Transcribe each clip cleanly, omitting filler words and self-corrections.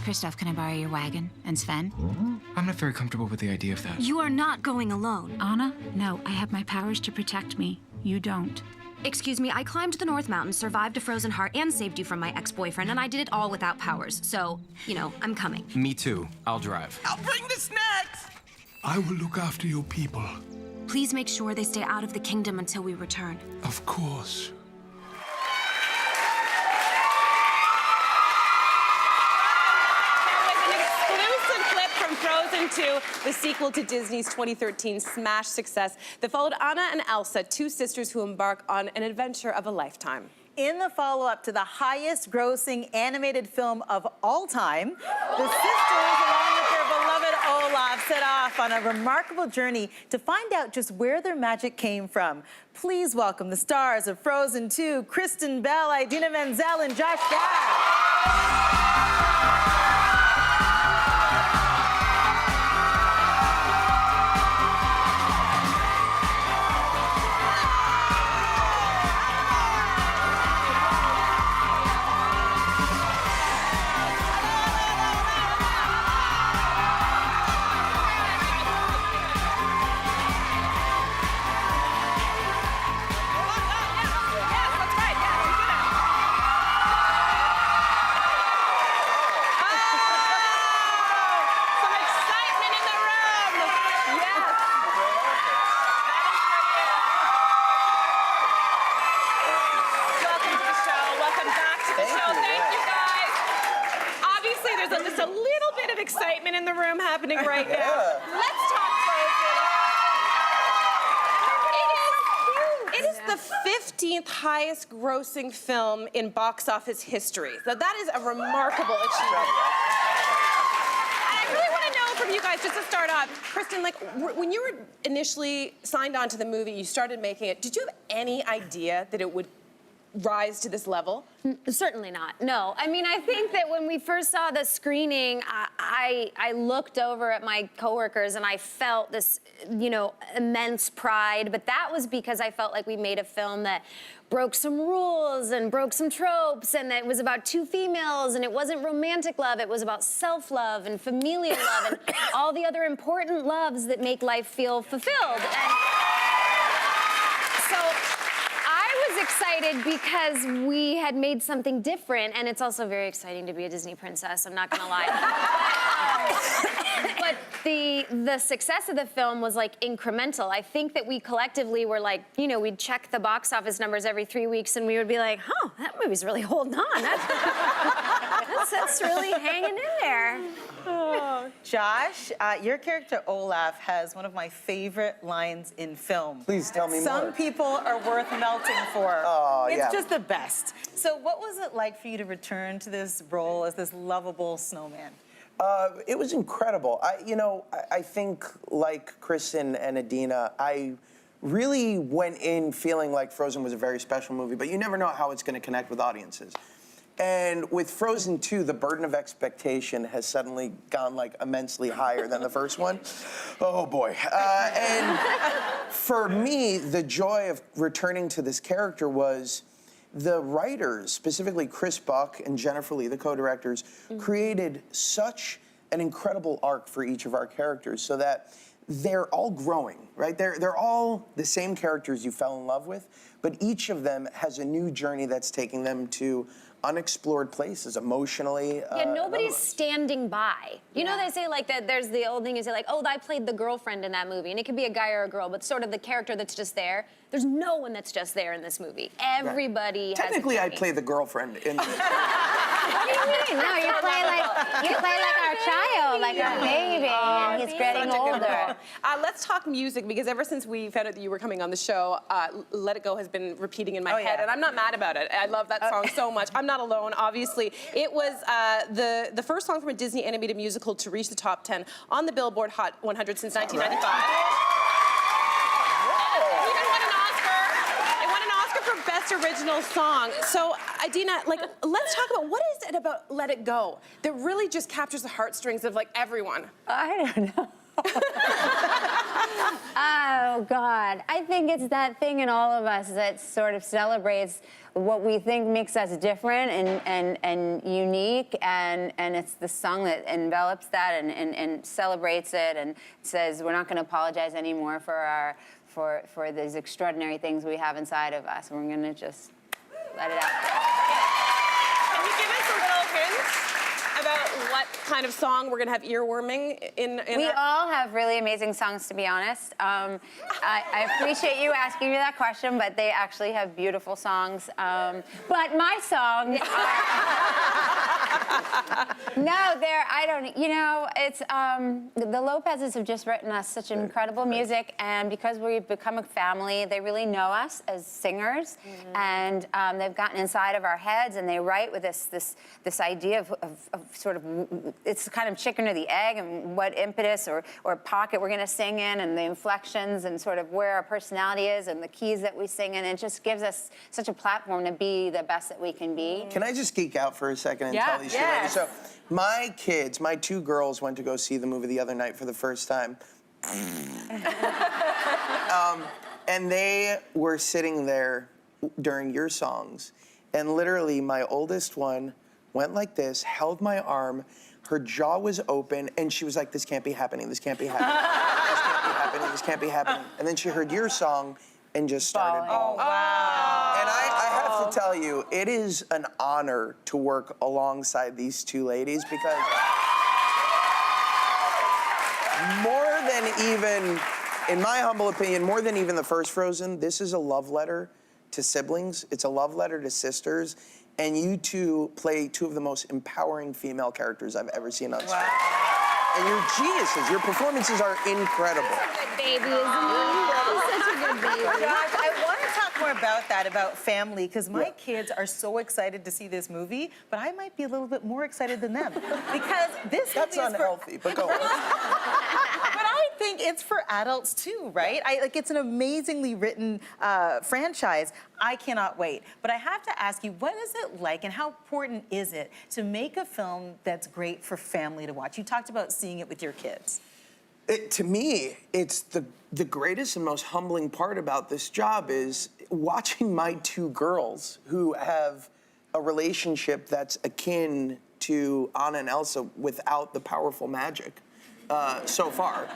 Christoph, can I borrow your wagon? And Sven? I'm not very comfortable with the idea of that. You are not going alone. Anna? No, I have my powers to protect me. You don't. Excuse me, I climbed the North Mountain, survived a frozen heart, and saved you from my ex-boyfriend, and I did it all without powers. So, you know, I'm coming. Me too. I'll drive. I'll bring the snacks! I will look after your people. Please make sure they stay out of the kingdom until we return. Of course. Frozen 2, the sequel to Disney's 2013 smash success that followed Anna and Elsa, two sisters who embark on an adventure of a lifetime. In the follow-up to the highest-grossing animated film of all time, the sisters, along with their beloved Olaf, set off on a remarkable journey to find out just where their magic came from. Please welcome the stars of Frozen 2, Kristen Bell, Idina Menzel, and Josh Gad. There's a little bit of excitement in the room happening right now. Let's talk Frozen. It is the 15th highest grossing film in box office history. So that is a remarkable achievement. I really want to know from you guys, just to start off, Kristen, like, when you were initially signed on to the movie, you started making it, did you have any idea that it would rise to this level? Certainly not, no. I mean, I think that when we first saw the screening, I looked over at my coworkers and I felt this, you know, immense pride, but that was because I felt like we made a film that broke some rules and broke some tropes, and it was about two females, and it wasn't romantic love, it was about self-love and familial love and all the other important loves that make life feel fulfilled. And so I was excited because we had made something different, and it's also very exciting to be a Disney princess, I'm not gonna lie. But the success of the film was like incremental. I think that we collectively were like, you know, we'd check the box office numbers every 3 weeks and we would be like, huh, that movie's really holding on. That's really hanging in there. Oh. Josh, your character Olaf has one of my favorite lines in film. Please tell me more. Some people are worth melting for. Oh, it's yeah. just the best. So what was it like for you to return to this role as this lovable snowman? It was incredible. I think, like Kristen and Idina, I really went in feeling like Frozen was a very special movie, but you never know how it's going to connect with audiences. And with Frozen 2, the burden of expectation has suddenly gone like immensely higher than the first one. Oh boy. And for me, the joy of returning to this character was the writers, specifically Chris Buck and Jennifer Lee, the co-directors, created such an incredible arc for each of our characters so that they're all growing, right? They're all the same characters you fell in love with, but each of them has a new journey that's taking them to unexplored places emotionally. Yeah, nobody's standing by. You know, they say like that, there's the old thing, you say like, oh, I played the girlfriend in that movie, and it could be a guy or a girl, but sort of the character that's just there. There's no one that's just there in this movie. Everybody has Technically, a I play the girlfriend in this. What do you mean? No, you play like our child, like our baby, and he's getting older. Let's talk music, because ever since we found out that you were coming on the show, Let It Go has been repeating in my head, and I'm not mad about it. I love that song so much. I'm not alone, obviously. It was the first song from a Disney animated musical to reach the top 10 on the Billboard Hot 100 since 1995. Best original song. So, Idina, like, let's talk about what is it about Let It Go that really just captures the heartstrings of like everyone? I don't know. Oh, God. I think it's that thing in all of us that sort of celebrates what we think makes us different and unique, and it's the song that envelops that and celebrates it and says we're not going to apologize anymore for these extraordinary things we have inside of us. We're going to just let it out. Can you give us a little hint about what kind of song we're gonna have earworming in We all have really amazing songs, to be honest. I appreciate you asking me that question, but they actually have beautiful songs. But my songs it's, the Lopez's have just written us such incredible music, and because we've become a family, they really know us as singers, and they've gotten inside of our heads, and they write with this idea of sort of, it's kind of chicken or the egg, and what impetus or pocket we're gonna sing in, and the inflections, and sort of where our personality is, and the keys that we sing in. It just gives us such a platform to be the best that we can be. Can I just geek out for a second and tell these two ladies? So my kids, my two girls went to go see the movie the other night for the first time. And they were sitting there during your songs, and literally my oldest one went like this, held my arm, her jaw was open, and she was like, this can't be happening, this can't be happening, this can't be happening, this can't be happening. And then she heard your song and just started bawling. Oh, wow. And I have to tell you, it is an honor to work alongside these two ladies, because more than even, in my humble opinion, more than even the first Frozen, this is a love letter to siblings. It's a love letter to sisters. And you two play two of the most empowering female characters I've ever seen on screen. And you're geniuses. Your performances are incredible. Baby, isn't he? Such a good baby. Gosh, I want to talk more about that, about family, because my kids are so excited to see this movie, but I might be a little bit more excited than them. Because this That's movie is unhealthy, but go on. But I think it's for adults too, right? It's an amazingly written franchise. I cannot wait. But I have to ask you, what is it like and how important is it to make a film that's great for family to watch? You talked about seeing it with your kids. To me, it's the greatest and most humbling part about this job is watching my two girls who have a relationship that's akin to Anna and Elsa without the powerful magic so far,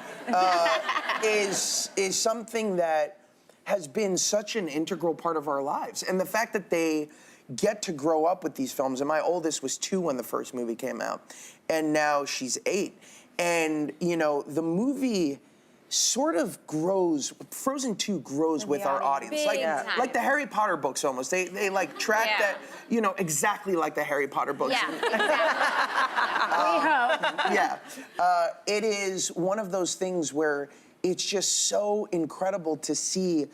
is something that has been such an integral part of our lives. And the fact that they get to grow up with these films, and my oldest was 2 when the first movie came out, and now she's 8. And, you know, the movie sort of grows, Frozen 2 grows with our audience. Like the Harry Potter books almost. They like track that, you know, exactly like the Harry Potter books. Yeah, exactly. We hope. It is one of those things where it's just so incredible to see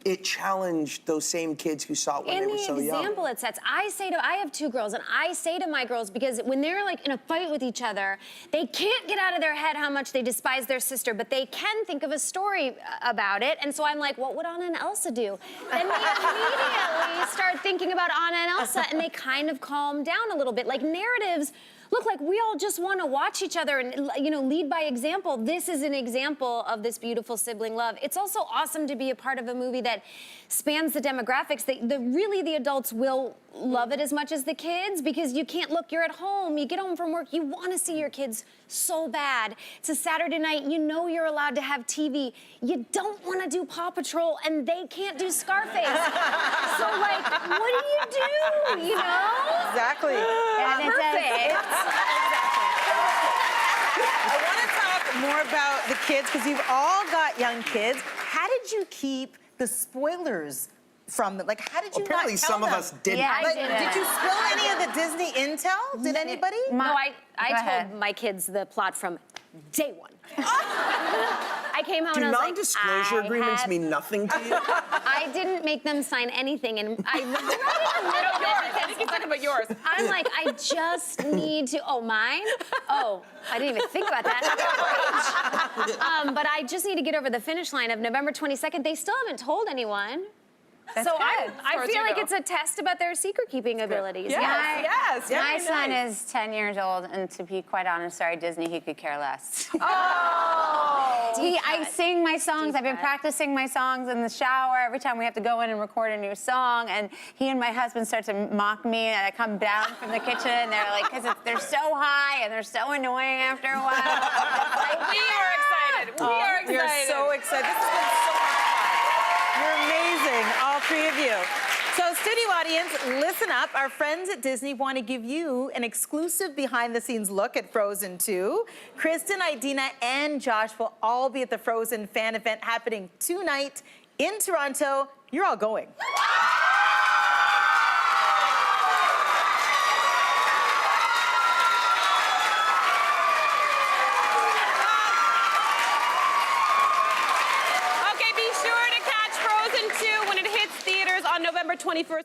it challenged those same kids who saw it when they were so young. In the example it sets, I have 2 girls, and I say to my girls, because when they're like in a fight with each other, they can't get out of their head how much they despise their sister, but they can think of a story about it. And so I'm like, what would Anna and Elsa do? Then they immediately start thinking about Anna and Elsa, and they kind of calm down a little bit. Like narratives look like we all just want to watch each other and, you know, lead by example. This is an example of this beautiful sibling love. It's also awesome to be a part of a movie that spans the demographics. Really, the adults will love it as much as the kids, because you can't look, you're at home, you get home from work, you want to see your kids so bad. It's a Saturday night, you know you're allowed to have TV. You don't want to do Paw Patrol, and they can't do Scarface. So, like, what do you do, you know? Exactly. And Perfect. I want to talk more about the kids, because you've all got young kids. How did you keep the spoilers from them? Like, how did you Apparently not tell some of them? us didn't. Yeah, I Like, didn't. did you spill any of the Disney intel? Did anybody? No, I ahead. told my kids the plot from day one. I came home Do and I was non-disclosure like, agreements mean nothing to you? I didn't make them sign anything, and I regret it a little bit. I think he's talking about yours. I'm like, I just need to. Oh, mine? Oh, I didn't even think about that. But I just need to get over the finish line of November 22nd. They still haven't told anyone. So I Towards feel you, like though. it's a test about their secret-keeping abilities. Yes, My very son nice. is 10 years old, and to be quite honest, sorry, Disney, he could care less. Oh! I sing my songs. I've been practicing my songs in the shower every time we have to go in and record a new song. And he and my husband start to mock me, and I come down from the kitchen, and they're like, because they're so high and they're so annoying after a while. We are excited. We are excited. We are so excited. This has been so much fun. You're amazing, all three of you. So, studio audience, listen up. Our friends at Disney want to give you an exclusive behind-the-scenes look at Frozen 2. Kristen, Idina, and Josh will all be at the Frozen fan event happening tonight in Toronto. You're all going. Okay, be sure to catch Frozen 2 when it hits theaters on November 21st.